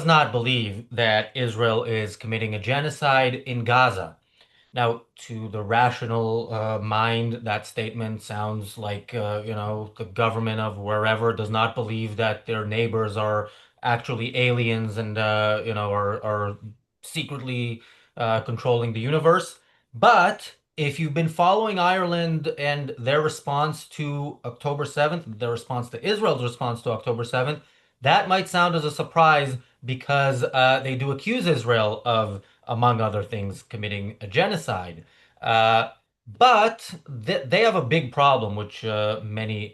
not believe that Israel is committing a genocide in Gaza. Now, to the rational mind, that statement sounds like, the government of wherever does not believe that their neighbors are actually aliens and, are secretly controlling the universe. But if you've been following Ireland and their response to October 7th, their response to Israel's response to October 7th, that might sound as a surprise because they do accuse Israel of, among other things, committing a genocide. Uh, but they have a big problem, which many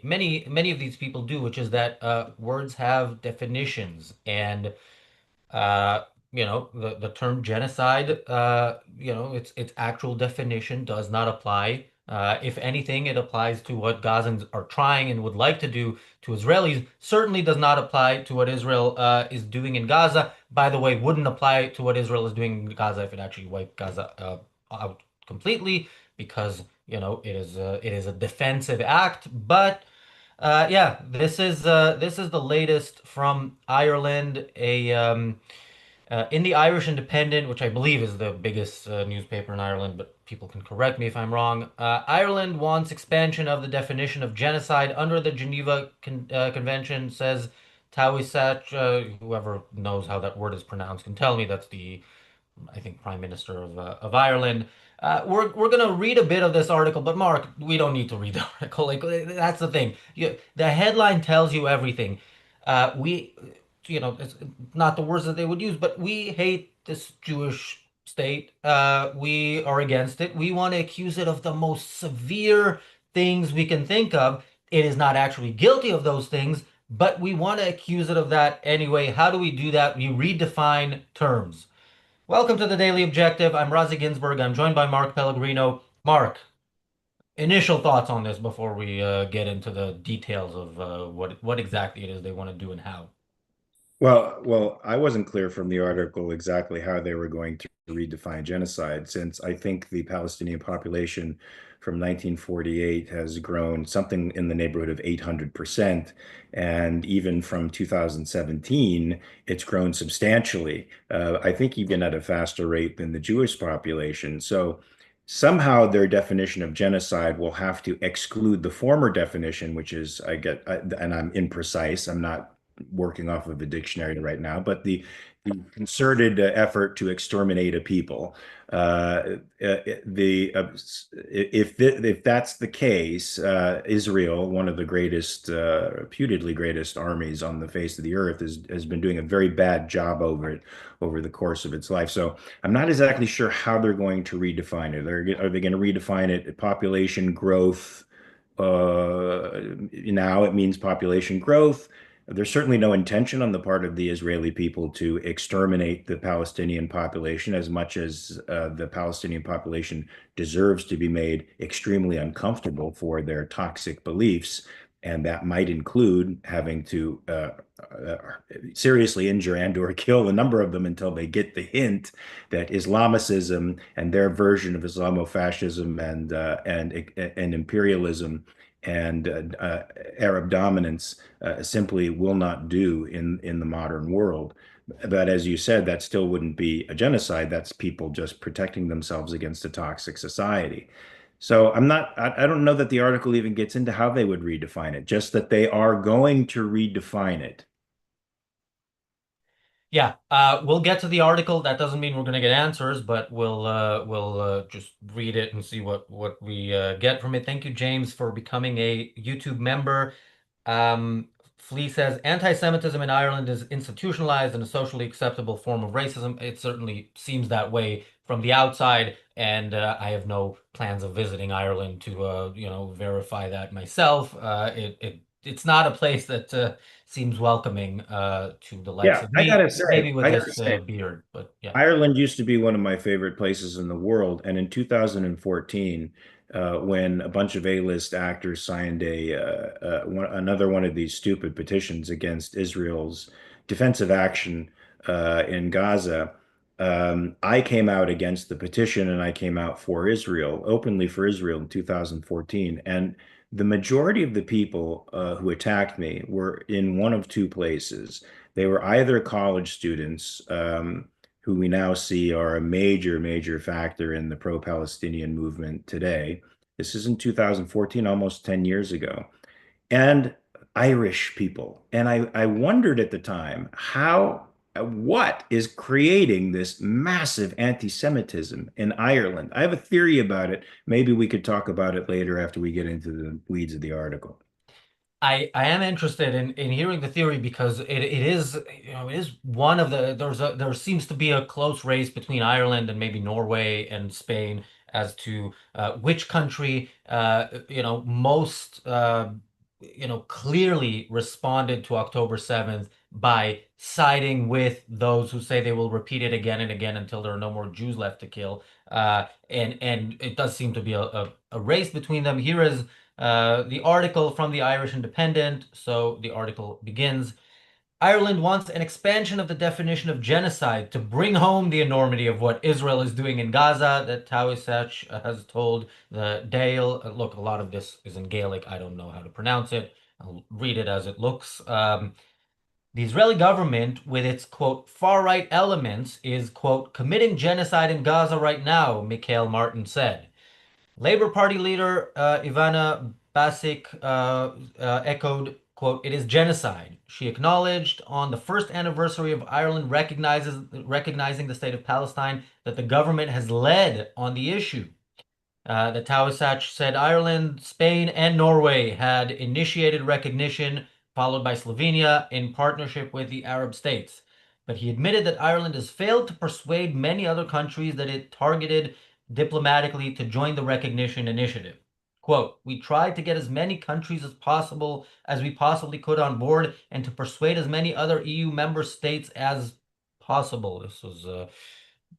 of these people do, which is that words have definitions, and the term genocide, its actual definition does not apply. If anything, it applies to what Gazans are trying and would like to do to Israelis. Certainly does not apply to what Israel is doing in Gaza. By the way, wouldn't apply to what Israel is doing in Gaza if it actually wiped Gaza out completely, because it is a defensive act. But yeah, this is the latest from Ireland. In the Irish Independent, which I believe is the biggest newspaper in Ireland, but people can correct me if I'm wrong. Ireland wants expansion of the definition of genocide under the Geneva Convention, says Taoiseach. Whoever knows how that word is pronounced can tell me. That's the, I think, Prime Minister of Ireland. We're gonna read a bit of this article, but Mark, we don't need to read the article. Like, that's the thing. The headline tells you everything. We, it's not the words that they would use, but we hate this Jewish state. We are against it. We want to accuse it of the most severe things we can think of. It is not actually guilty of those things, but we want to accuse it of that anyway. How do we do that? We redefine terms. Welcome to the Daily Objective. I'm Razi Ginzberg. I'm joined by Mark Pellegrino. Mark, initial thoughts on this before we get into the details of what exactly it is they want to do and how. Well, I wasn't clear from the article exactly how they were going to redefine genocide, since I think the Palestinian population from 1948 has grown something in the neighborhood of 800%. And even from 2017, it's grown substantially. I think even at a faster rate than the Jewish population. So somehow their definition of genocide will have to exclude the former definition, which is, and I'm imprecise, I'm not working off of a dictionary right now, but the concerted effort to exterminate a people. If that's the case, Israel, one of the greatest, reputedly greatest armies on the face of the earth, has been doing a very bad job over the course of its life. So I'm not exactly sure how they're going to redefine it. Are they going to redefine it population growth? Now it means population growth. There's certainly no intention on the part of the Israeli people to exterminate the Palestinian population, as much as the Palestinian population deserves to be made extremely uncomfortable for their toxic beliefs. And that might include having to uh, seriously injure and or kill a number of them until they get the hint that Islamicism and their version of Islamofascism and imperialism and Arab dominance simply will not do in the modern world. But as you said, that still wouldn't be a genocide. That's people just protecting themselves against a toxic society. So I don't know that the article even gets into how they would redefine it, just that they are going to redefine it. Yeah, we'll get to the article. That doesn't mean we're going to get answers, but we'll just read it and see what we get from it. Thank you, James, for becoming a YouTube member. Flea says anti-Semitism in Ireland is institutionalized and a socially acceptable form of racism. It certainly seems that way from the outside, and I have no plans of visiting Ireland to verify that myself. It's not a place that seems welcoming to the likes Yeah, of me, maybe with I gotta this say, beard, but yeah. Ireland used to be one of my favorite places in the world. And in 2014, when a bunch of A-list actors signed another one of these stupid petitions against Israel's defensive action in Gaza, I came out against the petition and I came out for Israel, openly for Israel in 2014. And the majority of the people who attacked me were in one of two places. They were either college students, who we now see are a major, major factor in the pro-Palestinian movement today. This is in 2014, almost 10 years ago, and Irish people. And I wondered at the time what is creating this massive anti-Semitism in Ireland. I have a theory about it. Maybe we could talk about it later after we get into the weeds of the article. I am interested in hearing the theory because it is, it is one of there seems to be a close race between Ireland and maybe Norway and Spain as to which country most clearly responded to October 7th by siding with those who say they will repeat it again and again until there are no more Jews left to kill. And it does seem to be a race between them. Here is the article from the Irish Independent. So the article begins. Ireland wants an expansion of the definition of genocide to bring home the enormity of what Israel is doing in Gaza, that Taoiseach has told the Dáil. Look, a lot of this is in Gaelic. I don't know how to pronounce it. I'll read it as it looks. The Israeli government, with its, quote, far-right elements, is, quote, committing genocide in Gaza right now, Michael Martin said. Labour Party leader Ivana Basic echoed, quote, it is genocide. She acknowledged on the first anniversary of Ireland recognizing the state of Palestine that the government has led on the issue. The Taoiseach said Ireland, Spain, and Norway had initiated recognition, followed by Slovenia, in partnership with the Arab states. But he admitted that Ireland has failed to persuade many other countries that it targeted diplomatically to join the recognition initiative. Quote, we tried to get as many countries as we possibly could on board and to persuade as many other EU member states as possible. This was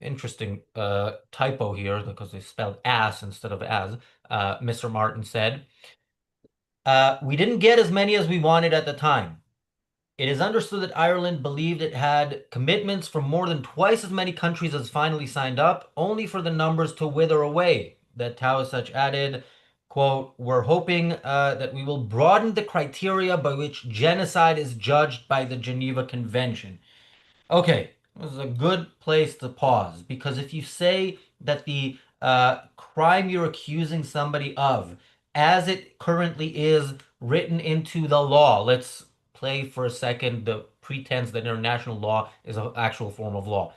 interesting typo here because they spelled ass instead of as, Mr. Martin said. We didn't get as many as we wanted at the time. It is understood that Ireland believed it had commitments from more than twice as many countries as finally signed up, only for the numbers to wither away. That Taoiseach added, quote, we're hoping that we will broaden the criteria by which genocide is judged by the Geneva Convention. Okay, this is a good place to pause because if you say that the crime you're accusing somebody of, as it currently is written into the law, let's play for a second the pretense that international law is an actual form of law.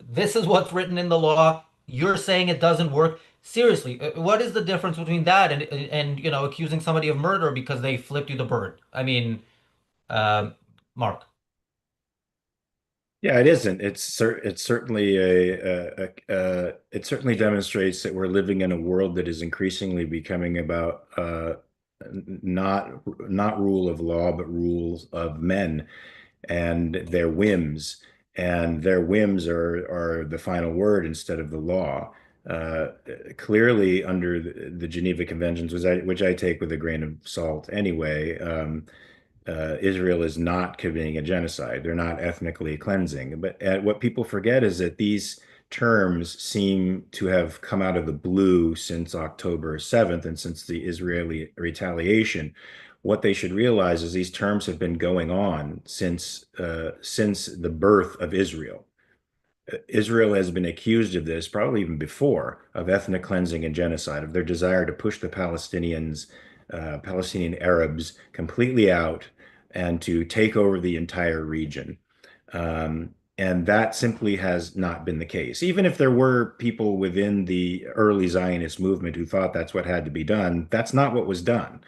This is what's written in the law. You're saying it doesn't work. Seriously, what is the difference between that and accusing somebody of murder because they flipped you the bird? I mean, uh, Mark. Yeah, it isn't. It's certainly it certainly demonstrates that we're living in a world that is increasingly becoming about not not rule of law, but rules of men and their whims. And their whims are the final word instead of the law. Uh, Clearly, under the Geneva Conventions, which I take with a grain of salt anyway, Israel is not committing a genocide. They're not ethnically cleansing. But what people forget is that these terms seem to have come out of the blue since October 7th and since the Israeli retaliation. What they should realize is these terms have been going on since the birth of Israel. Israel has been accused of this, probably even before, of ethnic cleansing and genocide, of their desire to push the Palestinian Arabs completely out and to take over the entire region. And that simply has not been the case. Even if there were people within the early Zionist movement who thought that's what had to be done, that's not what was done.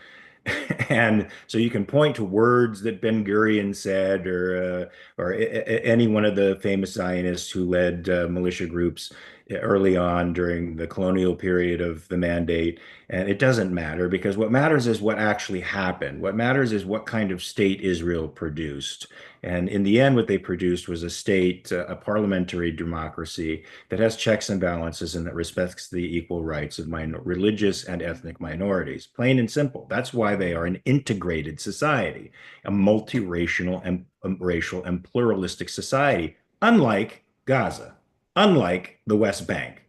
And so you can point to words that Ben Gurion said, or any one of the famous Zionists who led militia groups early on during the colonial period of the mandate. And it doesn't matter because what matters is what actually happened. What matters is what kind of state Israel produced. And in the end, what they produced was a state, a parliamentary democracy that has checks and balances and that respects the equal rights of religious and ethnic minorities. Plain and simple. That's why they are an integrated society, a multiracial and racial and pluralistic society, unlike Gaza, unlike the West Bank.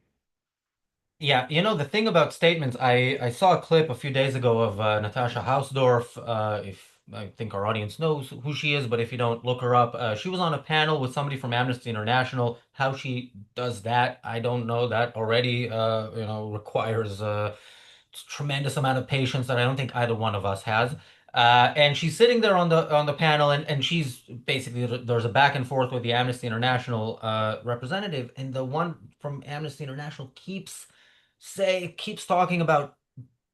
Yeah, the thing about statements, I saw a clip a few days ago of Natasha Hausdorff. If I think our audience knows who she is, but if you don't, look her up. She was on a panel with somebody from Amnesty International. How she does that, I don't know. That already, requires a tremendous amount of patience that I don't think either one of us has. And she's sitting there on the panel, and she's basically there's a back and forth with the Amnesty International representative, and the one from Amnesty International keeps talking about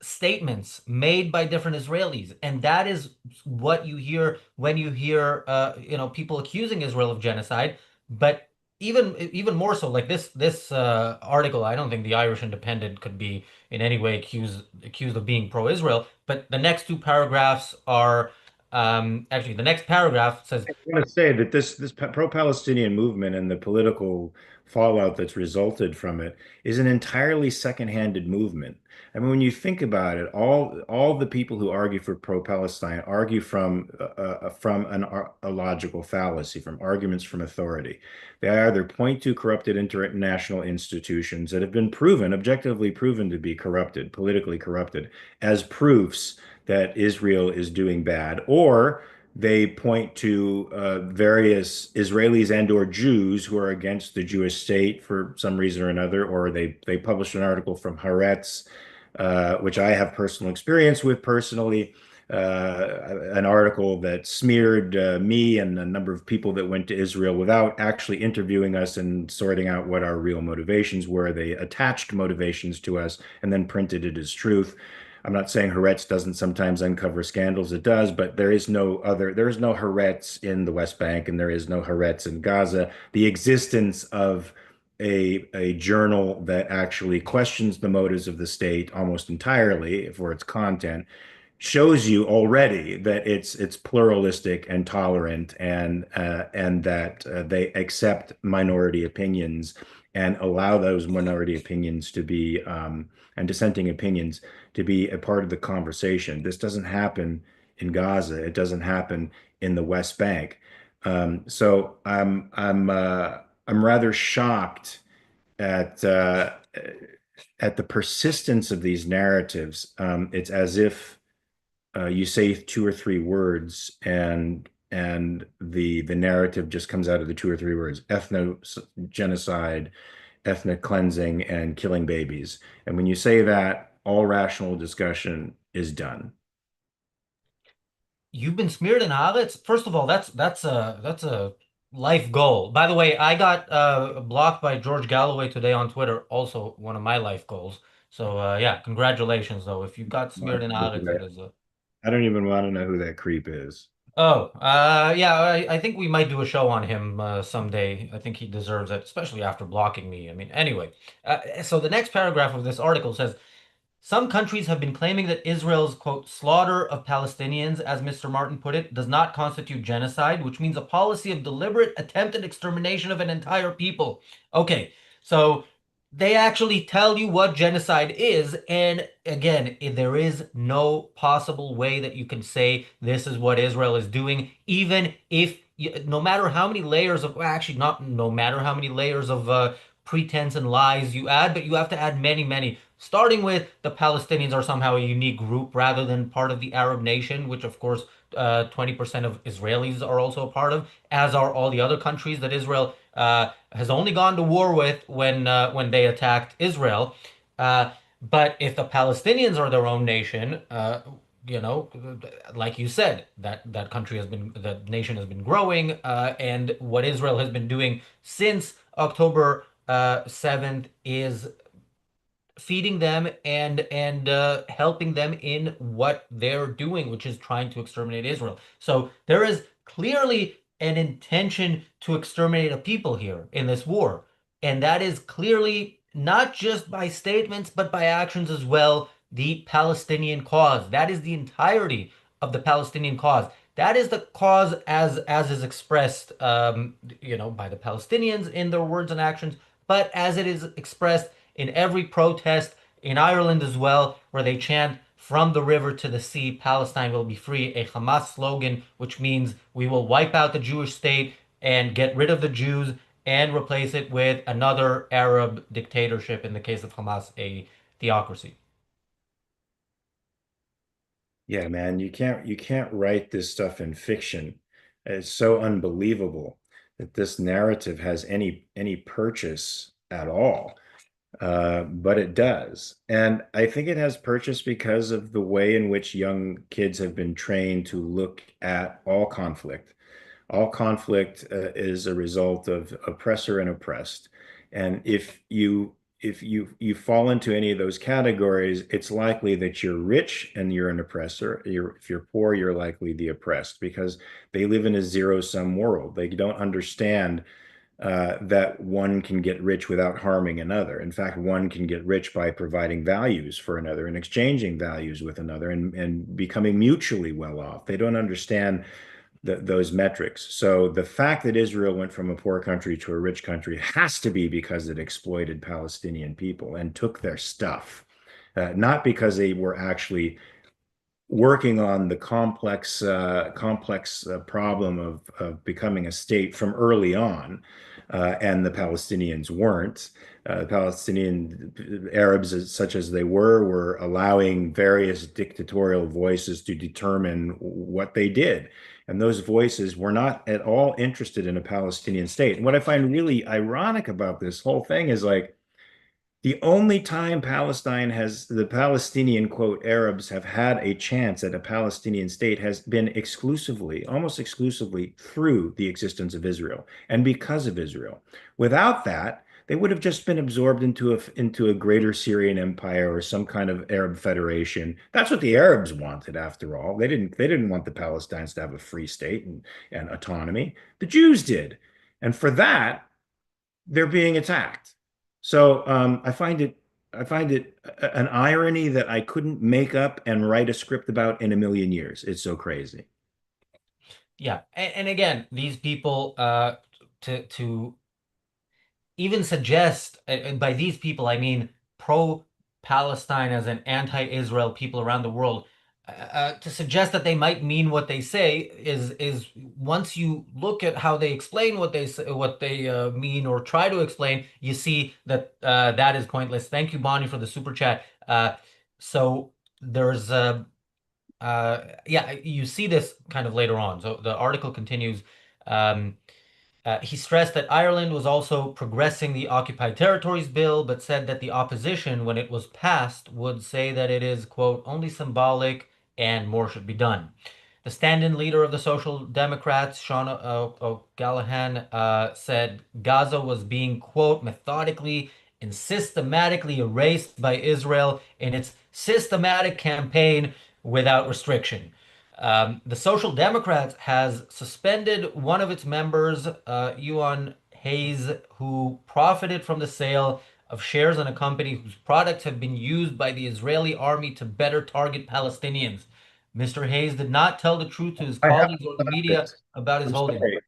statements made by different Israelis, and that is what you hear when you hear people accusing Israel of genocide. But even more so, like this article, I don't think the Irish Independent could be in any way accused of being pro-Israel. But the next two paragraphs are actually the next paragraph says I want to say that this pro-Palestinian movement and the political fallout that's resulted from it is an entirely second-handed movement. I mean, when you think about it, all the people who argue for pro-Palestine argue a logical fallacy, from arguments from authority. They either point to corrupted international institutions that have been proven, objectively proven to be corrupted, politically corrupted, as proofs that Israel is doing bad, or they point to various Israelis and or Jews who are against the Jewish state for some reason or another, or they published an article from Haaretz, which I have personal experience with personally, an article that smeared me and a number of people that went to Israel without actually interviewing us and sorting out what our real motivations were. They attached motivations to us and then printed it as truth. I'm not saying Haaretz doesn't sometimes uncover scandals. It does, but there is no Haaretz in the West Bank, and there is no Haaretz in Gaza. The existence of a journal that actually questions the motives of the state almost entirely for its content shows you already that it's pluralistic and tolerant, and that they accept minority opinions and allow those minority opinions to be and dissenting opinions to be a part of the conversation. This doesn't happen in Gaza. It doesn't happen in the West Bank. So I'm rather shocked at the persistence of these narratives. It's as if you say two or three words, and the narrative just comes out of the two or three words: ethno genocide, ethnic cleansing, and killing babies. And when you say that, all rational discussion is done. you've been smeared in Haaretz. First of all, that's a life goal. By the way, I got blocked by George Galloway today on Twitter, also one of my life goals. So yeah, congratulations though. If you got smeared in Haaretz, it is a I don't even want to know who that creep is. Oh, yeah, I think we might do a show on him someday. I think he deserves it, especially after blocking me. I mean, anyway, so the next paragraph of this article says, some countries have been claiming that Israel's, quote, slaughter of Palestinians, as Mr. Martin put it, does not constitute genocide, which means a policy of deliberate attempted extermination of an entire people. Okay, so they actually tell you what genocide is, and again, there is no possible way that you can say this is what Israel is doing, even if, no matter how many layers of, well, actually, not no matter how many layers of pretense and lies you add, but you have to add many, many. Starting with the Palestinians are somehow a unique group rather than part of the Arab nation, which of course 20% of Israelis are also a part of, as are all the other countries that Israel has only gone to war with when they attacked Israel. But if the Palestinians are their own nation, you know, like you said, that country has been, the nation has been growing, and what Israel has been doing since October 7th is feeding them and helping them in what they're doing, which is trying to exterminate Israel. So there is clearly an intention to exterminate a people here in this war. And that is clearly not just by statements, but by actions as well, the Palestinian cause. That is the entirety of the Palestinian cause. That is the cause as is expressed, by the Palestinians in their words and actions, but as it is expressed in every protest in Ireland as well, where they chant from the river to the sea, Palestine will be free, a Hamas slogan, which means we will wipe out the Jewish state and get rid of the Jews and replace it with another Arab dictatorship, in the case of Hamas, a theocracy. Yeah, man, you can't write this stuff in fiction. It's so unbelievable that this narrative has any purchase at all. But it does. And I think it has purchase because of the way in which young kids have been trained to look at all conflict. All conflict is a result of oppressor and oppressed. And if you fall into any of those categories, it's likely that you're rich and you're an oppressor. If you're poor, you're likely the oppressed because they live in a zero-sum world. They don't understand that one can get rich without harming another. In fact, one can get rich by providing values for another and exchanging values with another and becoming mutually well off. They don't understand those metrics. So the fact that Israel went from a poor country to a rich country has to be because it exploited Palestinian people and took their stuff, not because they were actually working on the complex problem of becoming a state from early on, and the Palestinians weren't. Palestinian Arabs, such as they were allowing various dictatorial voices to determine what they did. And those voices were not at all interested in a Palestinian state. And what I find really ironic about this whole thing is like, the only time the Palestinian, quote, Arabs have had a chance at a Palestinian state has been exclusively, almost exclusively through the existence of Israel and because of Israel. Without that, they would have just been absorbed into a greater Syrian empire or some kind of Arab federation. That's what the Arabs wanted, after all. They didn't want the Palestinians to have a free state and autonomy. The Jews did. And for that, they're being attacked. So I find it an irony that I couldn't make up and write a script about in a million years. It's so crazy. Yeah, and again, these people to even suggest, and by these people I mean pro-Palestine as an anti-Israel people around the world, to suggest that they might mean what they say is once you look at how they explain what they say, what they mean or try to explain, you see that that is pointless. Thank you, Bonnie, for the super chat. So there's yeah, you see this kind of later on. So the article continues. Um, he stressed that Ireland was also progressing the Occupied Territories Bill, but said that the opposition, when it was passed, would say that it is, quote, only symbolic and more should be done. The stand-in leader of the Social Democrats, Sean O'Gallaghan, said Gaza was being, quote, methodically and systematically erased by Israel in its systematic campaign without restriction. The Social Democrats has suspended one of its members, Euan Hayes, who profited from the sale of shares in a company whose products have been used by the Israeli army to better target Palestinians. Mr. Hayes did not tell the truth to his I have colleagues or to the stop media this. about his I'm holdings. sorry.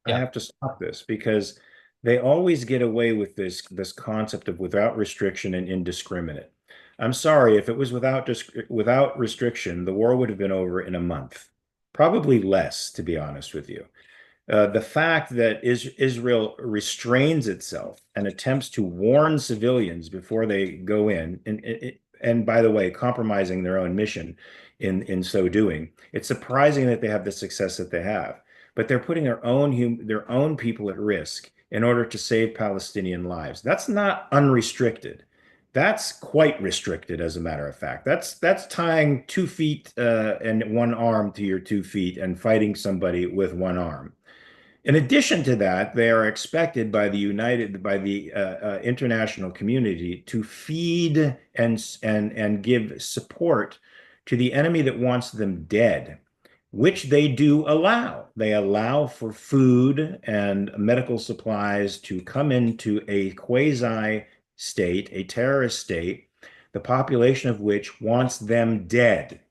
I Yeah. have to stop this because they always get away with this concept of without restriction and indiscriminate. I'm sorry, if it was without restriction, the war would have been over in a month. Probably less, to be honest with you. The fact that Israel restrains itself and attempts to warn civilians before they go in, and by the way, compromising their own mission in so doing, it's surprising that they have the success that they have. But they're putting their own people at risk in order to save Palestinian lives. That's not unrestricted. That's quite restricted, as a matter of fact. That's tying 2 feet and one arm to your 2 feet and fighting somebody with one arm. In addition to that, they are expected by the international community to feed and give support to the enemy that wants them dead, which they do allow. They allow for food and medical supplies to come into a quasi state, a terrorist state, the population of which wants them dead.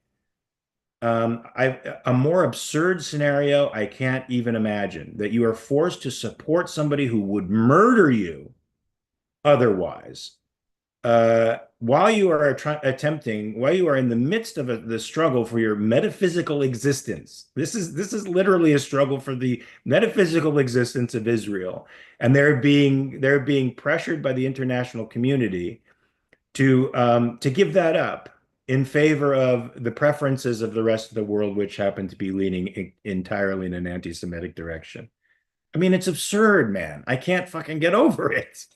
A more absurd scenario I can't even imagine, that you are forced to support somebody who would murder you otherwise, while you are in the midst of the struggle for your metaphysical existence. This is literally a struggle for the metaphysical existence of Israel, and they're being pressured by the international community to give that up in favor of the preferences of the rest of the world, which happen to be leaning entirely in an anti-Semitic direction. I mean, it's absurd, man. I can't fucking get over it.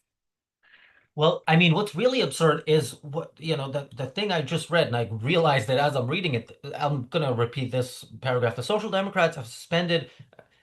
Well, I mean, what's really absurd is what, the thing I just read, and I realized that as I'm reading it, I'm gonna repeat this paragraph. The Social Democrats have suspended,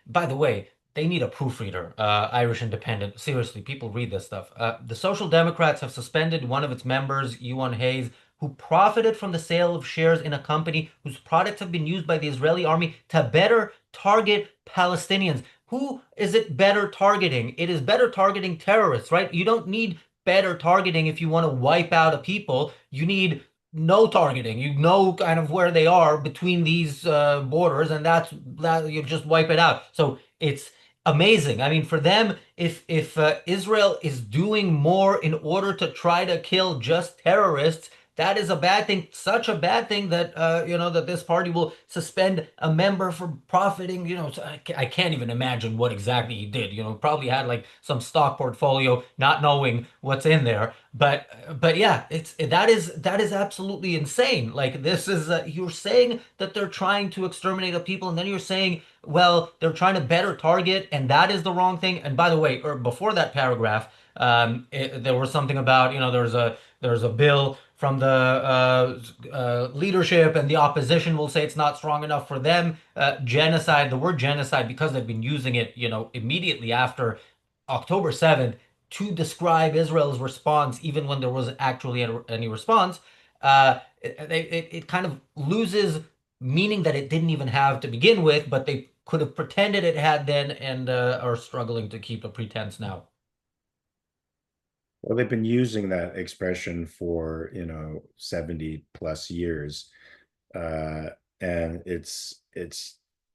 by the way, they need a proofreader, Irish Independent. Seriously, people read this stuff. The Social Democrats have suspended one of its members, Ewan Hayes, who profited from the sale of shares in a company whose products have been used by the Israeli army to better target Palestinians. Who is it better targeting? It is better targeting terrorists, right? You don't need better targeting if you want to wipe out a people. You need no targeting. You know kind of where they are between these borders, and that you just wipe it out. So it's amazing. I mean, for them, if Israel is doing more in order to try to kill just terrorists, that is a bad thing. Such a bad thing that that this party will suspend a member for profiting. So I can't even imagine what exactly he did. Probably had like some stock portfolio, not knowing what's in there. But yeah, that is absolutely insane. Like this is you're saying that they're trying to exterminate a people, and then you're saying, well, they're trying to better target, and that is the wrong thing. And by the way, or before that paragraph, there was something about there's a bill from the leadership, and the opposition will say it's not strong enough for them. Genocide, the word genocide, because they've been using it, immediately after October 7th to describe Israel's response, even when there wasn't actually any response, it kind of loses meaning that it didn't even have to begin with, but they could have pretended it had then, and are struggling to keep a pretense now. Well, they've been using that expression for, 70 plus years. Uh, and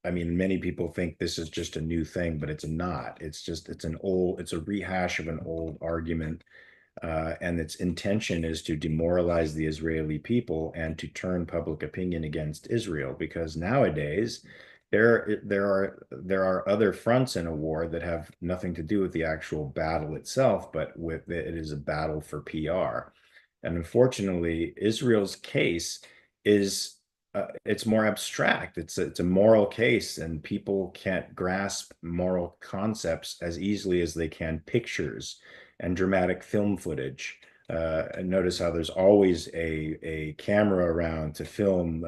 I mean, many people think this is just a new thing, but it's not. It's a rehash of an old argument, and its intention is to demoralize the Israeli people and to turn public opinion against Israel. Because nowadays, there are other fronts in a war that have nothing to do with the actual battle itself, but with it is a battle for PR. And unfortunately, Israel's case is it's more abstract. It's a moral case, and people can't grasp moral concepts as easily as they can pictures and dramatic film footage. And notice how there's always a camera around to film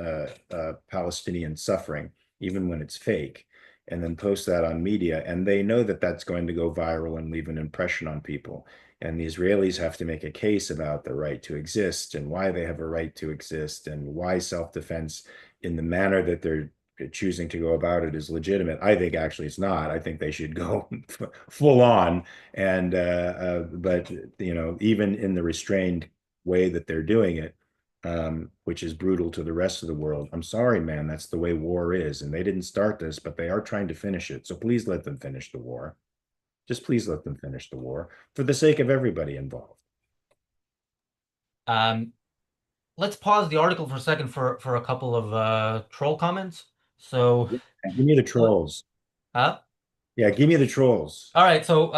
Palestinian suffering, even when it's fake, and then post that on media. And they know that that's going to go viral and leave an impression on people. And the Israelis have to make a case about the right to exist and why they have a right to exist and why self-defense in the manner that they're choosing to go about it is legitimate. I think actually it's not. I think they should go full on. And but even in the restrained way that they're doing it, which is brutal to the rest of the world. I'm sorry, man. That's the way war is. And they didn't start this, but they are trying to finish it. So please let them finish the war. Just please let them finish the war for the sake of everybody involved. Um, let's pause the article for a second for a couple of troll comments. So, Yeah, give me the what? trolls. Huh? Yeah, give me the trolls. All right, so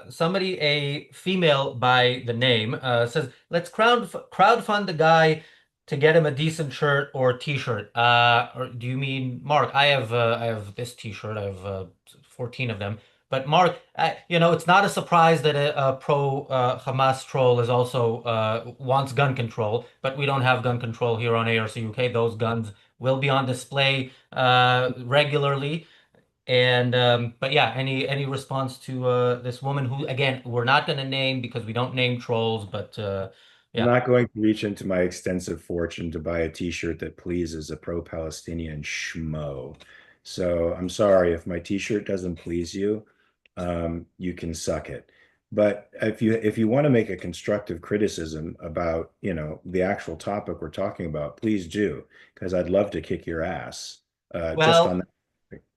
somebody, a female by the name, says, "Let's crowdfund the guy to get him a decent shirt or T-shirt." Or do you mean Mark? I have this T-shirt. I have 14 of them. But Mark, it's not a surprise that a pro Hamas troll is also wants gun control, but we don't have gun control here on ARC UK. Those guns will be on display regularly. And but yeah, any response to this woman who, again, we're not going to name because we don't name trolls, but I'm yeah. not going to reach into my extensive fortune to buy a t-shirt that pleases a pro-Palestinian schmo. So I'm sorry if my t-shirt doesn't please you, you can suck it. But if you want to make a constructive criticism about, the actual topic we're talking about, please do, because I'd love to kick your ass. Just on Well, that.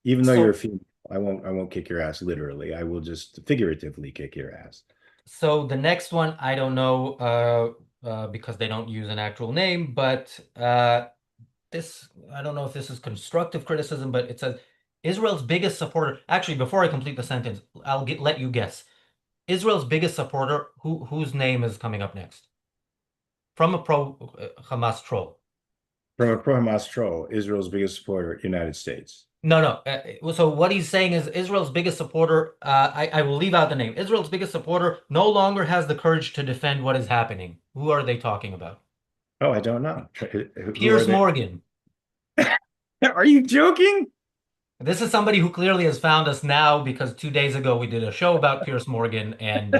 Even though you're a so female, I won't kick your ass literally. I will just figuratively kick your ass. so the next one, I don't know because they don't use an actual name, but this, I don't know if this is constructive criticism, but it says Israel's biggest supporter. Actually, before I complete the sentence, let you guess. Israel's biggest supporter, whose name is coming up next? From a pro Hamas troll. From a pro-Hamas troll, Israel's biggest supporter, United States. No, no. So what he's saying is Israel's biggest supporter, I will leave out the name. Israel's biggest supporter no longer has the courage to defend what is happening. Who are they talking about? Oh, I don't know. Who are Piers they? Morgan. Are you joking? This is somebody who clearly has found us now because 2 days ago we did a show about Piers Morgan, and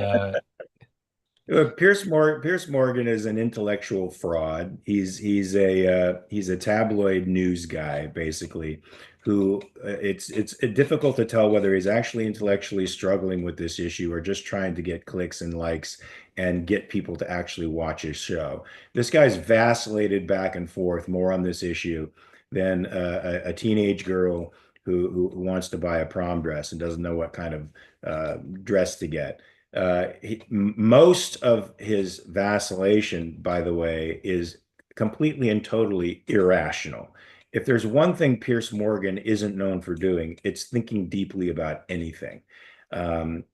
Pierce Morgan is an intellectual fraud. He's a tabloid news guy, basically, who it's difficult to tell whether he's actually intellectually struggling with this issue or just trying to get clicks and likes and get people to actually watch his show. This guy's vacillated back and forth more on this issue than a teenage girl who wants to buy a prom dress and doesn't know what kind of dress to get. Most of his vacillation, by the way, is completely and totally irrational. If there's one thing Pierce Morgan isn't known for doing, it's thinking deeply about anything.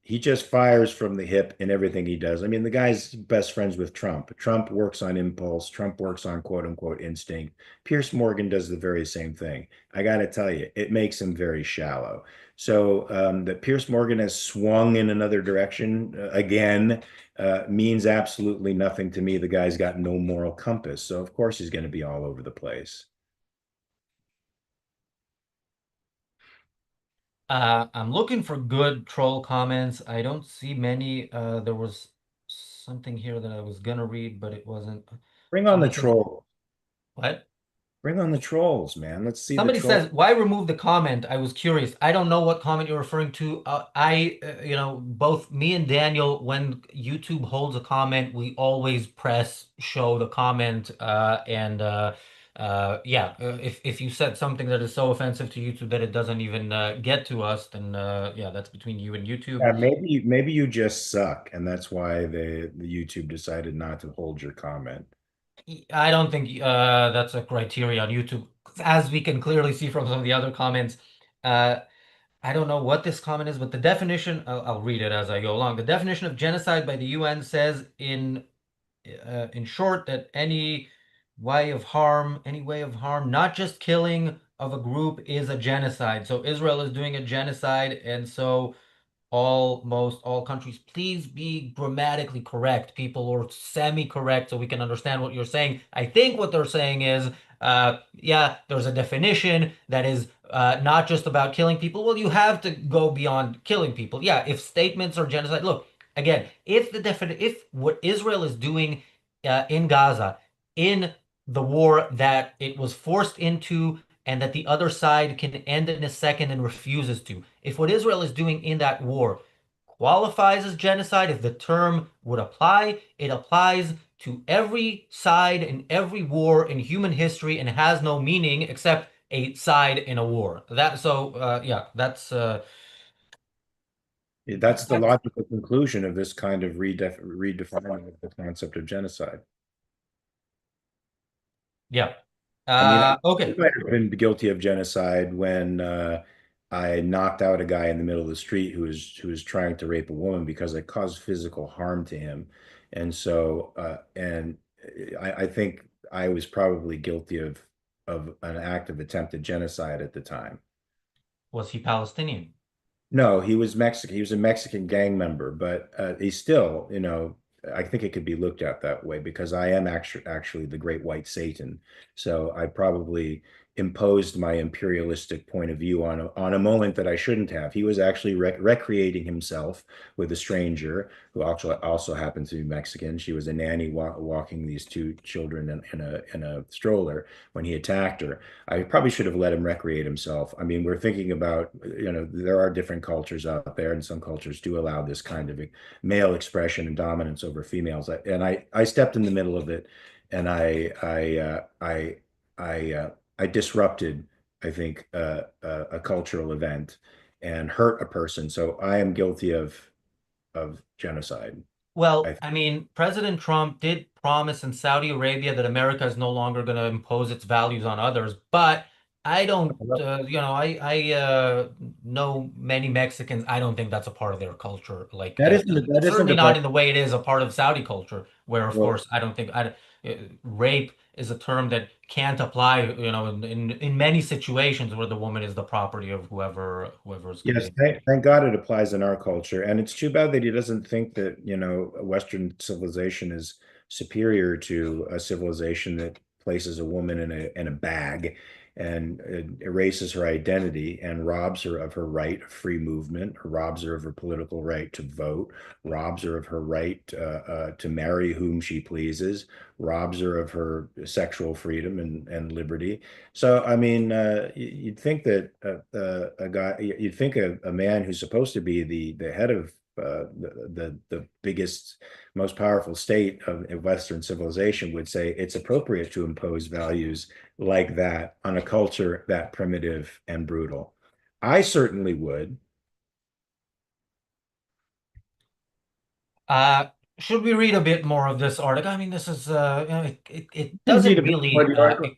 He just fires from the hip in everything he does. I mean, the guy's best friends with Trump. Trump works on impulse. Trump works on quote unquote instinct. Pierce Morgan does the very same thing. I got to tell you, it makes him very shallow. So that Pierce Morgan has swung in another direction again means absolutely nothing to me. The guy's got no moral compass. So of course he's going to be all over the place. I'm looking for good troll comments. I don't see many. There was something here that I was gonna read, but it wasn't. Bring on the Somebody says, trolls. "What?" Bring on the trolls, man. Let's see the Somebody troll. says, "Why remove the comment?" I was curious. I don't know what comment you're referring to. Both me and Daniel, when YouTube holds a comment, we always press show the comment. Yeah, if you said something that is so offensive to YouTube that it doesn't even get to us, then yeah, that's between you and YouTube. Yeah, maybe you just suck, and that's why the YouTube decided not to hold your comment. I don't think that's a criteria on YouTube, as we can clearly see from some of the other comments. Uh, I don't know what this comment is, but the definition, I'll read it as I go along. The definition of genocide by the UN says in short that any way of harm, not just killing of a group is a genocide. So Israel is doing a genocide, and so almost all countries, please be grammatically correct, people, or semi-correct so we can understand what you're saying. I think what they're saying is, yeah, there's a definition that is not just about killing people. Well, you have to go beyond killing people. Yeah, if statements are genocide, look, again, if what Israel is doing in Gaza, in the war that it was forced into and that the other side can end in a second and refuses to. If what Israel is doing in that war qualifies as genocide, if the term would apply, it applies to every side in every war in human history and has no meaning except a side in a war. Yeah, That's the that's logical conclusion of this kind of redefining of the concept of genocide. yeah. I mean, I Okay. might have been guilty of genocide when I knocked out a guy in the middle of the street who was trying to rape a woman because I caused physical harm to him, and so and I think I was probably guilty of an act of attempted genocide at the time. Was he Palestinian? No, he was Mexican. He was a Mexican gang member, but he's still, I think it could be looked at that way because I am actually the great white Satan. So I probably imposed my imperialistic point of view on a moment that I shouldn't have. He was actually recreating himself with a stranger who also happened to be Mexican. She was a nanny walking these two children in a stroller when he attacked her. I probably should have let him recreate himself. I mean, we're thinking about, there are different cultures out there, and some cultures do allow this kind of male expression and dominance over females. And I stepped in the middle of it, and I disrupted, I think, a cultural event and hurt a person. So I am guilty of genocide. Well, I I mean, President Trump did promise in Saudi Arabia that America is no longer going to impose its values on others, but I don't, know many Mexicans. I don't think that's a part of their culture. Like That isn't certainly a not part. in the way it is a part of Saudi culture, where of Well, course I don't think rape is a term that can't apply, in many situations where the woman is the property of whoever is yes, committing. thank God it applies in our culture. And it's too bad that he doesn't think that, Western civilization is superior to a civilization that places a woman in a bag and erases her identity and robs her of her right of free movement, robs her of her political right to vote, robs her of her right to marry whom she pleases, robs her of her sexual freedom and liberty. So, I mean, you'd think that you'd think a man who's supposed to be the head of the biggest, most powerful state of Western civilization would say it's appropriate to impose values like that on a culture that primitive and brutal. I certainly would. Uh, should we read a bit more of this article? I mean, this is it You can read doesn't a bit more of really the article.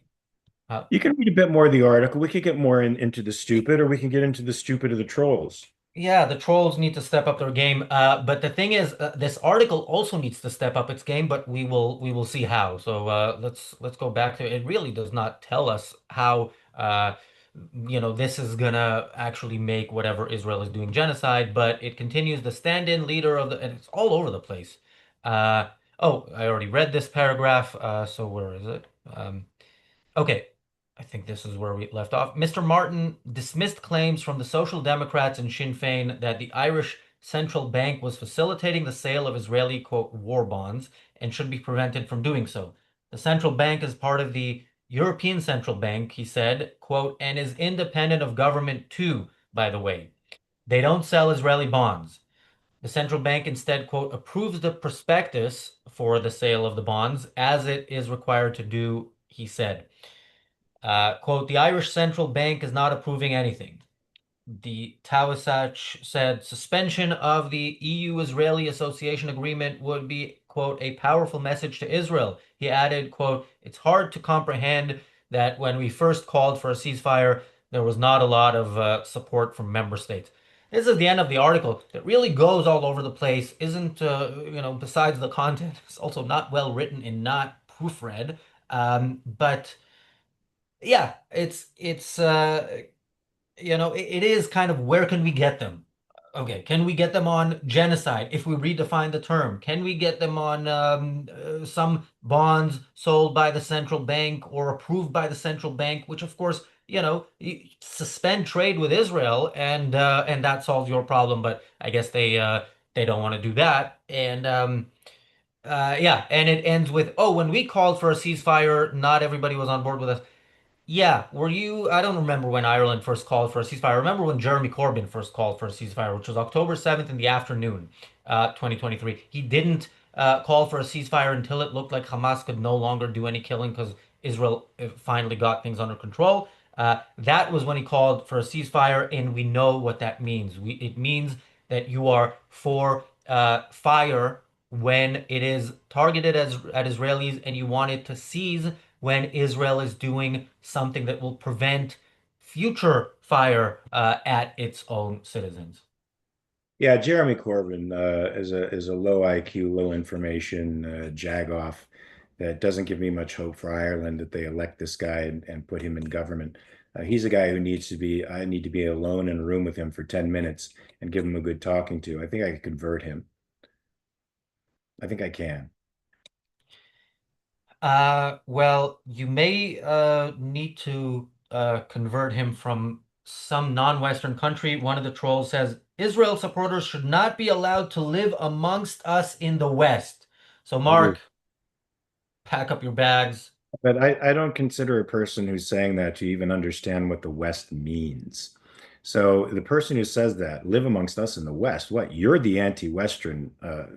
uh, You can read a bit more of the article. We could get more into the stupid, or we can get into the stupid of the trolls. Yeah, the trolls need to step up their game. But the thing is, this article also needs to step up its game, but we will see how. So let's go back to it. It really does not tell us how this is gonna actually make whatever Israel is doing genocide, but it continues the stand-in leader of the, and it's all over the place. Uh, oh, I already read this paragraph. So where is it? Okay, I think this is where we left off. Mr. Martin dismissed claims from the Social Democrats and Sinn Féin that the Irish Central Bank was facilitating the sale of Israeli, quote, war bonds and should be prevented from doing so. The central bank is part of the European Central Bank, he said, quote, and is independent of government too, by the way. They don't sell Israeli bonds. The central bank instead, quote, approves the prospectus for the sale of the bonds as it is required to do, he said. Quote, the Irish Central Bank is not approving anything. The Taoiseach said suspension of the EU-Israeli Association Agreement would be, quote, a powerful message to Israel. He added, quote, it's hard to comprehend that when we first called for a ceasefire, there was not a lot of support from member states. This is the end of the article. It really goes all over the place. Isn't, besides the content, it's also not well written and not proofread. But yeah, it is kind of where can we get them? Okay, can we get them on genocide if we redefine the term? Can we get them on some bonds sold by the central bank or approved by the central bank, which of course, suspend trade with Israel and that solves your problem, but I guess they don't want to do that. Yeah, and it ends with, oh, when we called for a ceasefire, not everybody was on board with us. Yeah, were you? I don't remember when Ireland first called for a ceasefire. I remember when Jeremy Corbyn first called for a ceasefire, which was October 7th in the afternoon, 2023. He didn't call for a ceasefire until it looked like Hamas could no longer do any killing because Israel finally got things under control. That was when he called for a ceasefire, and we know what that means. It means that you are for fire when it is targeted at Israelis, and you want it to cease when Israel is doing something that will prevent future fire at its own citizens. Yeah, Jeremy Corbyn is a low IQ, low information jagoff that doesn't give me much hope for Ireland that they elect this guy and put him in government. He's a guy who I need to be alone in a room with him for 10 minutes and give him a good talking to. I think I could convert him. I think I can. Well, you may need to convert him from some non-Western country. One of the trolls says Israel supporters should not be allowed to live amongst us in the West. So, Ooh. Mark, pack up your bags. But I don't consider a person who's saying that to even understand what the West means. So the person who says that, live amongst us in the West, what? You're the anti-Western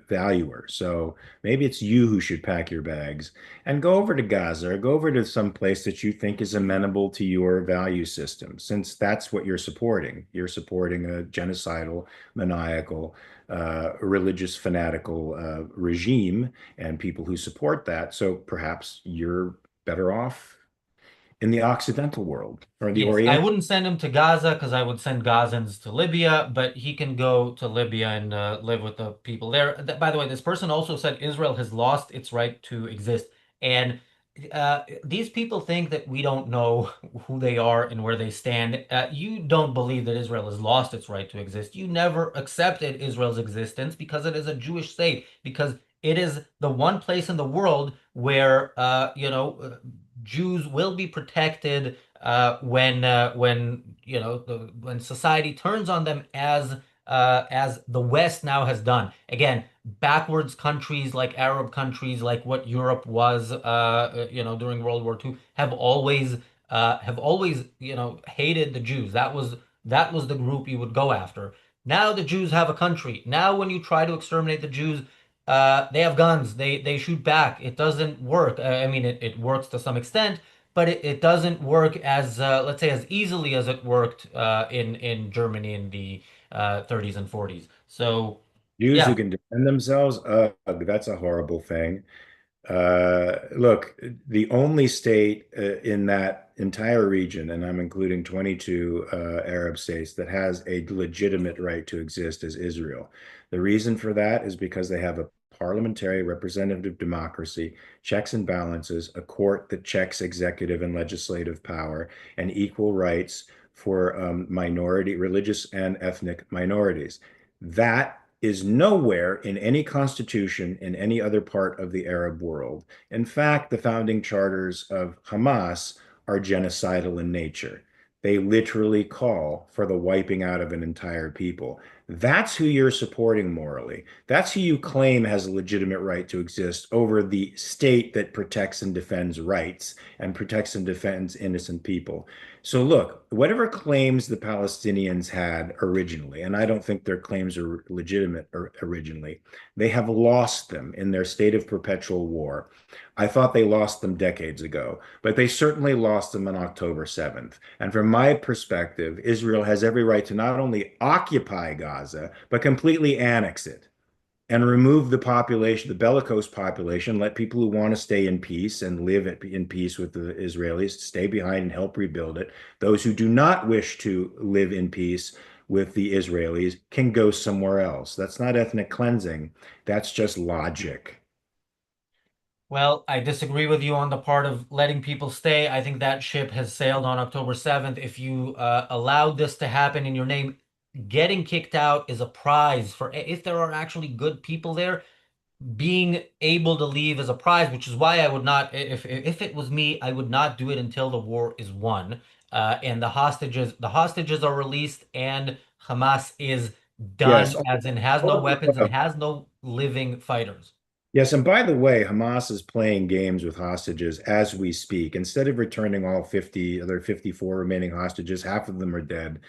valuer. So maybe it's you who should pack your bags and go over to Gaza or go over to some place that you think is amenable to your value system, since that's what you're supporting. You're supporting a genocidal, maniacal, religious, fanatical regime and people who support that. So perhaps you're better off in the Occidental world or the Yes, I Orient. wouldn't send him to Gaza because I would send Gazans to Libya, but he can go to Libya and live with the people there. By the way, this person also said Israel has lost its right to exist. And these people think that we don't know who they are and where they stand. You don't believe that Israel has lost its right to exist. You never accepted Israel's existence because it is a Jewish state, because it is the one place in the world where, Jews will be protected when when society turns on them as the West now has done. Again, backwards countries like Arab countries, like what Europe was, during World War II, have always hated the Jews. That was the group you would go after. Now the Jews have a country. Now when you try to exterminate the Jews, they have guns. They shoot back. It doesn't work. I mean, it works to some extent, but it doesn't work as let's say as easily as it worked in Germany in the 30s and 40s. So Jews who yeah, can defend themselves, that's a horrible thing. Look, the only state in that entire region, and I'm including 22 Arab states, that has a legitimate right to exist is Israel. The reason for that is because they have a parliamentary representative democracy, checks and balances, a court that checks executive and legislative power, and equal rights for minority, religious and ethnic minorities. That is nowhere in any constitution in any other part of the Arab world. In fact, the founding charters of Hamas are genocidal in nature. They literally call for the wiping out of an entire people. That's who you're supporting morally. That's who you claim has a legitimate right to exist over the state that protects and defends rights and protects and defends innocent people. So look, whatever claims the Palestinians had originally, and I don't think their claims are legitimate originally, they have lost them in their state of perpetual war. I thought they lost them decades ago, but they certainly lost them on October 7th. And from my perspective, Israel has every right to not only occupy Gaza, but completely annex it and remove the population, the bellicose population, let people who want to stay in peace and live in peace with the Israelis stay behind and help rebuild it. Those who do not wish to live in peace with the Israelis can go somewhere else. That's not ethnic cleansing. That's just logic. well, I disagree with you on the part of letting people stay. I think that ship has sailed on October 7th. If you allowed this to happen in your name, getting kicked out is a prize for if there are actually good people there. Being able to leave is a prize, which is why I would not, if it was me, I would not do it until the war is won, and the hostages are released, and Hamas is Yes. done, as in has no weapons and has no living fighters. Yes, and by the way, Hamas is playing games with hostages as we speak. Instead of returning all 50, other 54 remaining hostages, half of them are dead.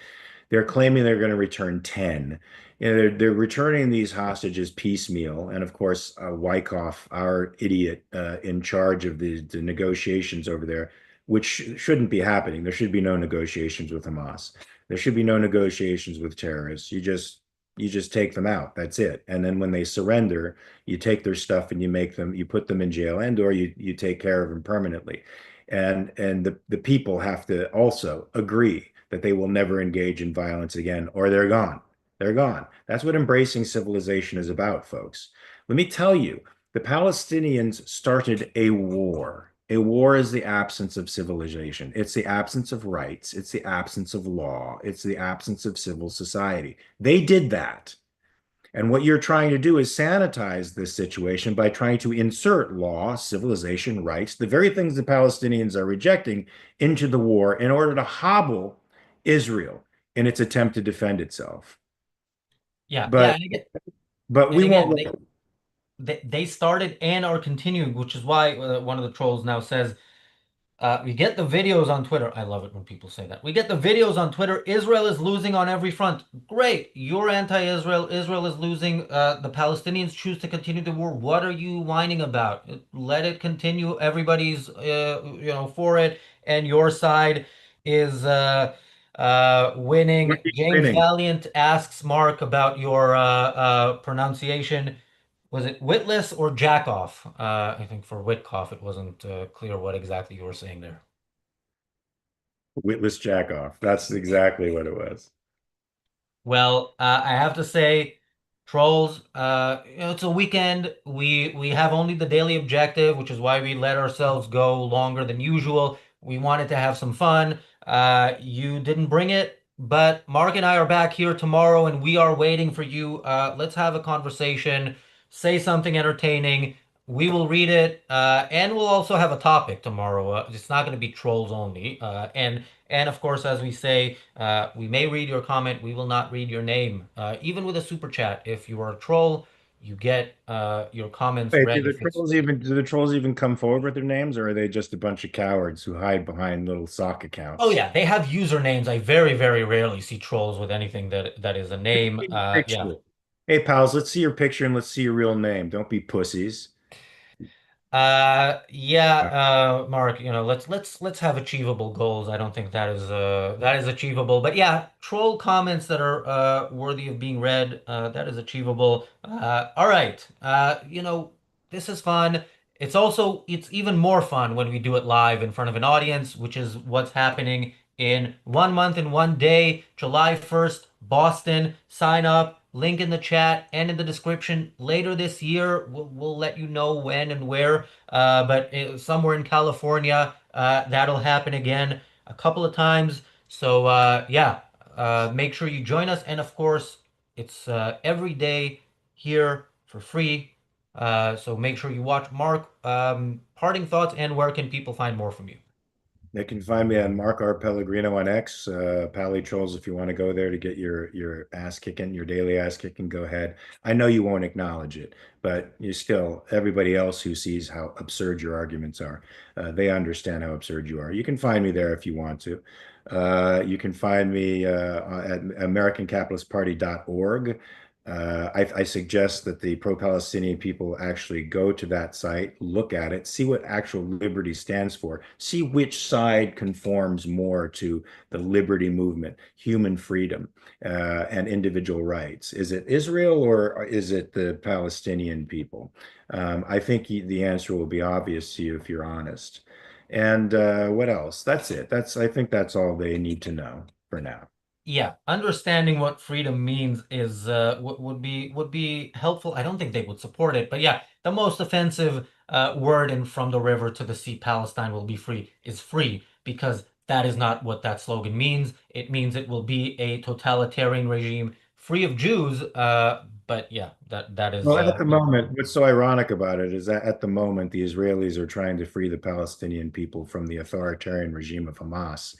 They're claiming they're going to return 10. They're returning these hostages piecemeal. And of course, Wyckoff, our idiot in charge of the negotiations over there, which shouldn't be happening. There should be no negotiations with Hamas. There should be no negotiations with terrorists. You just take them out. That's it. And then when they surrender, you take their stuff and you put them in jail, and or you take care of them permanently. And the people have to also agree that they will never engage in violence again, or they're gone. They're gone. That's what embracing civilization is about, folks. Let me tell you, the Palestinians started a war. A war is the absence of civilization. It's the absence of rights. It's the absence of law. It's the absence of civil society. They did that. And what you're trying to do is sanitize this situation by trying to insert law, civilization, rights, the very things the Palestinians are rejecting, into the war in order to hobble Israel in its attempt to defend itself. Yeah, yeah, But but and we won't again, let they started and are continuing, which is why one of the trolls now says, we get the videos on Twitter. I love it when people say that. We get the videos on Twitter. Israel is losing on every front. Great. You're anti-Israel. Israel is losing. The Palestinians choose to continue the war. What are you whining about? Let it continue. Everybody's, for it. And your side is winning. James winning. Valiant asks Mark about your pronunciation. Was it witless or jack off? I think for Witkoff, it wasn't clear what exactly you were saying there. Witless jack off. That's exactly what it was. Well, I have to say, trolls. It's a weekend. We have only the daily objective, which is why we let ourselves go longer than usual. We wanted to have some fun. You didn't bring it, but Mark and I are back here tomorrow, and we are waiting for you. Let's have a conversation. Say something entertaining. We will read it, and we'll also have a topic tomorrow. It's not going to be trolls only, and of course, as we say. We may read your comment. We will not read your name. Even with a super chat, if you are a troll, you get your comments Wait, read. If it's do the trolls even come forward with their names, or are they just a bunch of cowards who hide behind little sock oh accounts? yeah, they have usernames. I very very rarely see trolls with anything that is a name. Yeah. Picture. Hey, pals, let's see your picture and let's see your real name. Don't be pussies. Yeah, Mark, let's have achievable goals. I don't think that is achievable. But yeah, troll comments that are worthy of being read, that is achievable. All right. This is fun. It's even more fun when we do it live in front of an audience, which is what's happening in 1 month and 1 day, July 1st, Boston. Sign up, link in the chat and in the description. Later this year, we'll let you know when and where, but somewhere in California, that'll happen again a couple of times. So, yeah, make sure you join us. And of course, it's every day here for free. So make sure you watch. Mark, parting thoughts, and where can people find more from you? They can find me on Mark R. Pellegrino on X, Pally Trolls. If you want to go there to get your ass kicking, your daily ass kicking, go ahead. I know you won't acknowledge it, but you still, everybody else who sees how absurd your arguments are, they understand how absurd you are. You can find me there if you want to. You can find me at AmericanCapitalistParty.org. I suggest that the pro-Palestinian people actually go to that site, look at it, see what actual liberty stands for, see which side conforms more to the liberty movement, human freedom, and individual rights. Is it Israel or is it the Palestinian people? I think the answer will be obvious to you if you're honest. And what else? That's it. I think that's all they need to know for now. Yeah, understanding what freedom means is would be helpful. I don't think they would support it, but yeah, the most offensive word in "From the River to the Sea, Palestine will be free" is free, because that is not what that slogan means. It means it will be a totalitarian regime free of Jews. But yeah, that is Well, at the moment, what's so ironic about it is that at the moment, the Israelis are trying to free the Palestinian people from the authoritarian regime of Hamas.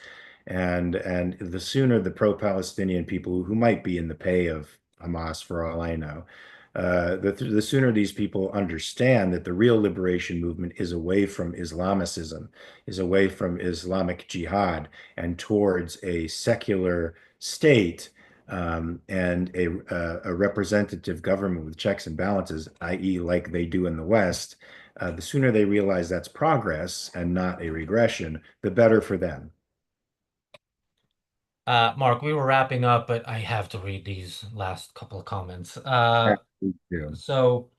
And the sooner the pro-Palestinian people who might be in the pay of Hamas, for all I know, the sooner these people understand that the real liberation movement is away from Islamicism, is away from Islamic jihad, and towards a secular state, and a representative government with checks and balances, i.e., like they do in the West, the sooner they realize that's progress and not a regression, the better for them. Mark. We were wrapping up, but I have to read these last couple of comments. Yeah, me too. So.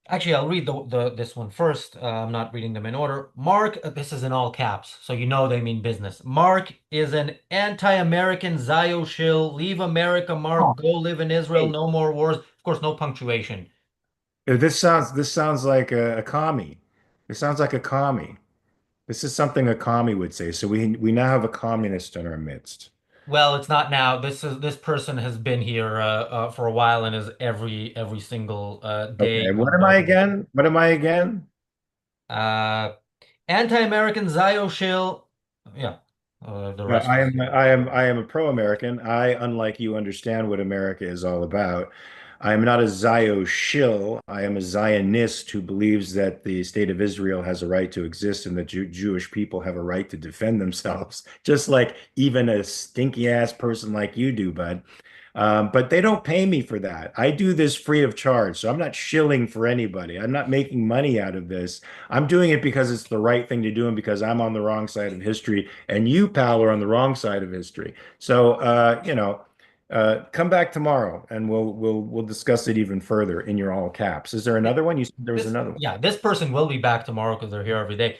Actually, I'll read the this one first. I'm not reading them in order. Mark, this is in all caps, so you know they mean business. Mark is an anti-American Zio shill. Leave America, Mark. Oh, Go live in Israel. hey, No more wars. Of course, no punctuation. this sounds like a commie. This sounds like a commie. This is something a commie would say. So we now have a communist in our midst. Well, it's not now. This person has been here for a while and is every single day Okay, what of am I the again? What am I again? uh, anti-American Zio shill. Yeah, the rest was I am a pro-American. I, unlike you, understand what America is all about. I am not a Zio shill. I am a Zionist who believes that the state of Israel has a right to exist and that Jewish people have a right to defend themselves, just like even a stinky ass person like you do, bud. But they don't pay me for that. I do this free of charge. So I'm not shilling for anybody. I'm not making money out of this. I'm doing it because it's the right thing to do and because I'm on the wrong side of history and you, pal, are on the wrong side of history. So, come back tomorrow and we'll discuss it even further in your all caps. Is there yeah. another one? You said there was This another one. yeah, this person will be back tomorrow because they're here every day.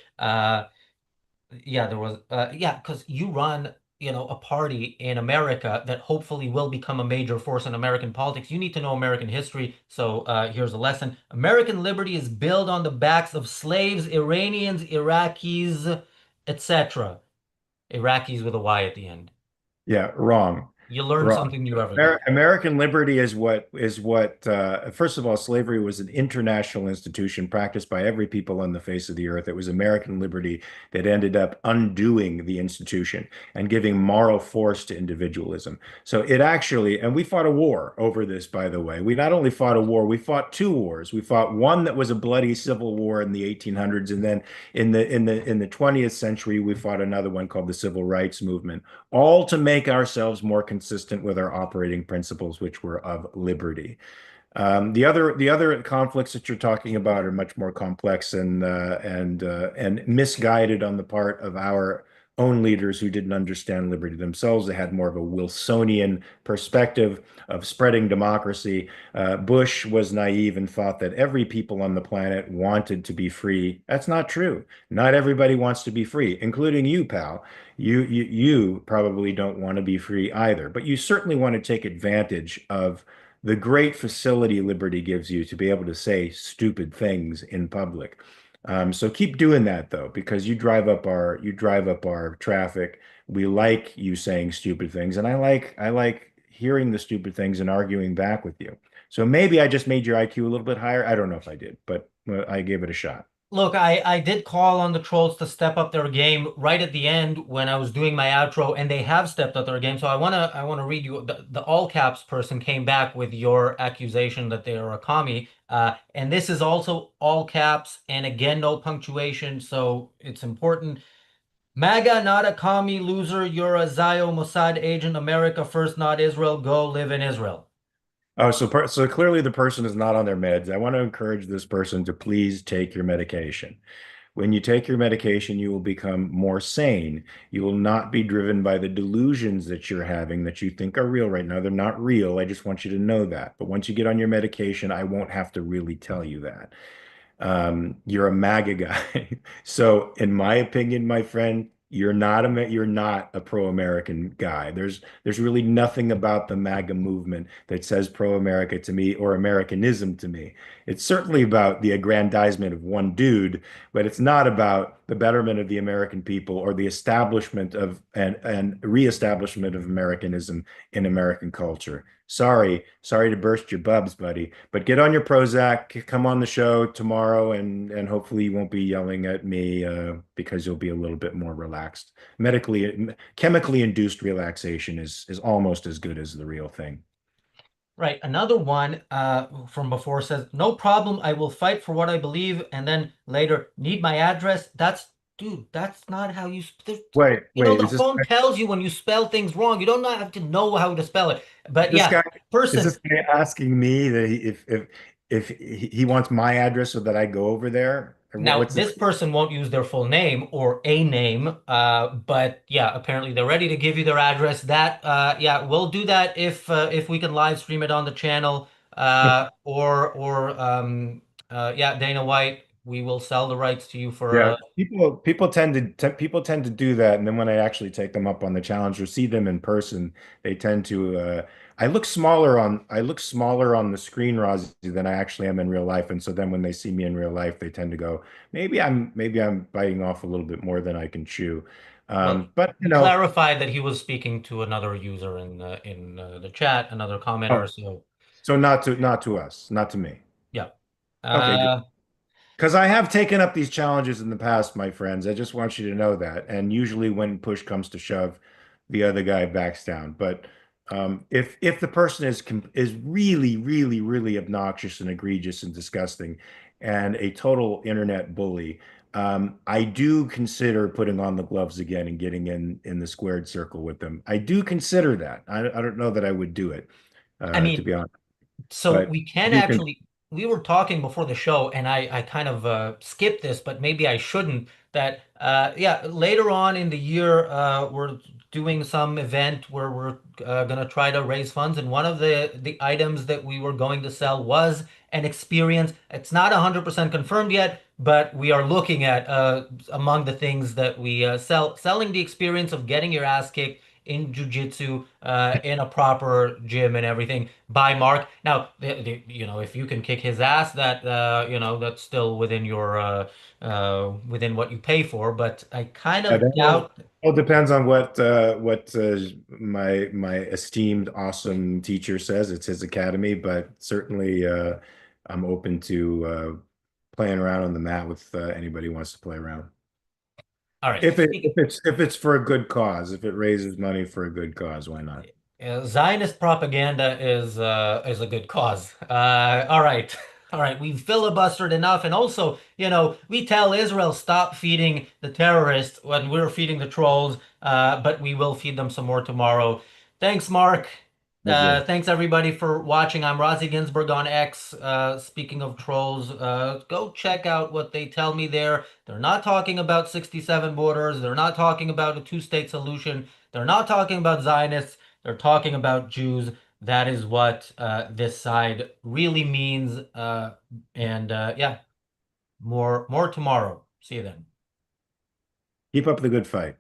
Yeah, there was, yeah, because you run, a party in America that hopefully will become a major force in American politics. You need to know American history. So here's a lesson. American liberty is built on the backs of slaves, Iranians, Iraqis, etc. Iraqis with a Y at the end. Yeah, wrong. You learn Wrong. something new every day. American liberty is what first of all, slavery was an international institution practiced by every people on the face of the earth. It was American liberty that ended up undoing the institution and giving moral force to individualism. So it actually, and we fought a war over this, by the way. We not only fought a war, we fought two wars. We fought one that was a bloody civil war in the 1800s, and then in the 20th century, we fought another one called the Civil Rights Movement, all to make ourselves more consistent with our operating principles, which were of liberty. The other conflicts that you're talking about are much more complex and misguided on the part of our own leaders who didn't understand liberty themselves. They had more of a Wilsonian perspective of spreading democracy. Bush was naive and thought that every people on the planet wanted to be free. That's not true. Not everybody wants to be free, including you, pal. You probably don't want to be free either, but you certainly want to take advantage of the great facility liberty gives you to be able to say stupid things in public. So keep doing that though, because you drive up our traffic. We like you saying stupid things, and I like hearing the stupid things and arguing back with you. So maybe I just made your IQ a little bit higher. I don't know if I did, but I gave it a shot. Look, I did call on the trolls to step up their game right at the end when I was doing my outro, and they have stepped up their game. So I wanna read you the all caps person came back with your accusation that they are a commie. And this is also all caps and again no punctuation, so it's important. MAGA, not a commie loser. You're a Zio Mossad agent. America first, not Israel. Go live in Israel. Oh, so clearly the person is not on their meds. I want to encourage this person to please take your medication. When you take your medication, you will become more sane. You will not be driven by the delusions that you're having that you think are real right now. They're not real. I just want you to know that. But once you get on your medication, I won't have to really tell you that. You're a MAGA guy. So, in my opinion, my friend, you're not a pro-American guy. There's really nothing about the MAGA movement that says pro-America to me or Americanism to me. It's certainly about the aggrandizement of one dude, but it's not about the betterment of the American people or the establishment of and reestablishment of Americanism in American culture. Sorry to burst your bubs, buddy, but get on your Prozac, come on the show tomorrow, and hopefully you won't be yelling at me because you'll be a little bit more relaxed. Chemically induced relaxation is almost as good as the real thing. Right. Another one from before says, "No problem. I will fight for what I believe." And then later, "Need my address." Dude, that's not how Wait, the phone tells you when you spell things wrong. You don't not have to know how to spell it. But this yeah, guy is person. this guy asking me that if he wants my address so that I go over there? Or Now, what's this? this person won't use their full name or a name, but yeah, apparently they're ready to give you their address. Yeah, we'll do that if we can live stream it on the channel, or yeah, Dana White, we will sell the rights to you for Yeah, people tend to do that, and then when I actually take them up on the challenge or see them in person, they tend to. I look smaller on the screen, Razi, than I actually am in real life, and so then when they see me in real life, they tend to go, maybe I'm biting off a little bit more than I can chew. Well, But he clarified that he was speaking to another user in the chat, another commenter. oh, So so not to us, not to me. yeah. Okay, Uh, because I have taken up these challenges in the past, my friends. I just want you to know that. And usually, when push comes to shove, the other guy backs down. But if the person is really, really, really obnoxious and egregious and disgusting, and a total internet bully, I do consider putting on the gloves again and getting in the squared circle with them. I do consider that. I don't know that I would do it, I to mean, be honest, so but we can you can. actually, we were talking before the show, and I kind of skipped this, but maybe I shouldn't. That yeah, later on in the year, we're doing some event where we're gonna try to raise funds, and one of the items that we were going to sell was an experience. It's not 100% confirmed yet, but we are looking at among the things that we selling the experience of getting your ass kicked in jujitsu in a proper gym and everything by Mark. Now, if you can kick his ass, that that's still within your within what you pay for. But I kind Yeah, of that doubt. all depends on what my esteemed, awesome teacher says. It's his academy, but certainly I'm open to playing around on the mat with anybody who wants to play around. All right, If it's for a good cause, if it raises money for a good cause, why not? Zionist propaganda is a good cause. All right, all right. We've filibustered enough, and also, we tell Israel stop feeding the terrorists when we're feeding the trolls, but we will feed them some more tomorrow. Thanks, Mark. Pleasure. Thanks everybody for watching. I'm Razi Ginzberg on X. Speaking of trolls, go check out what they tell me there. They're not talking about 67 borders. They're not talking about a two-state solution. They're not talking about Zionists. They're talking about Jews. That is what this side really means. And yeah, more tomorrow. See you then. Keep up the good fight.